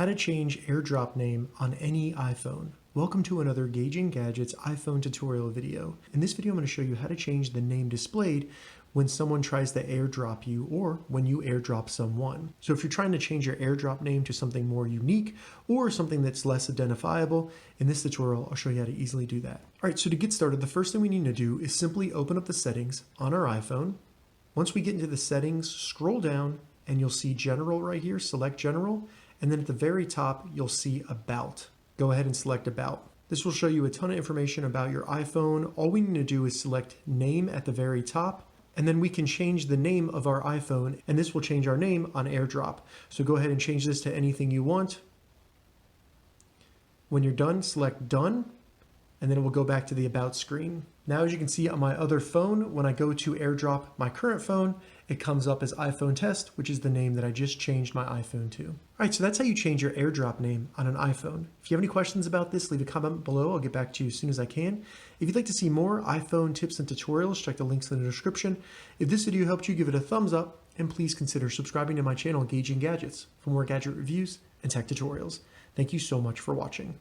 How to change AirDrop name on any iPhone. Welcome to another Gauging Gadgets iPhone tutorial video. In this video, I'm going to show you how to change the name displayed when someone tries to airdrop you or when you airdrop someone. So if you're trying to change your AirDrop name to something more unique or something that's less identifiable, in this tutorial, I'll show you how to easily do that. All right, so to get started, the first thing we need to do is simply open up the settings on our iPhone. Once we get into the settings, scroll down and you'll see General right here, select General. And then at the very top, you'll see About. Go ahead and select About. This will show you a ton of information about your iPhone. All we need to do is select Name at the very top, and then we can change the name of our iPhone, and this will change our name on AirDrop. So go ahead and change this to anything you want. When you're done, select Done, and then it will go back to the About screen. Now, as you can see on my other phone, when I go to AirDrop my current phone, it comes up as iPhone Test, which is the name that I just changed my iPhone to. All right, so that's how you change your AirDrop name on an iPhone. If you have any questions about this, leave a comment below. I'll get back to you as soon as I can. If you'd like to see more iPhone tips and tutorials, check the links in the description. If this video helped you, give it a thumbs up, and please consider subscribing to my channel, Gauging Gadgets, for more gadget reviews and tech tutorials. Thank you so much for watching.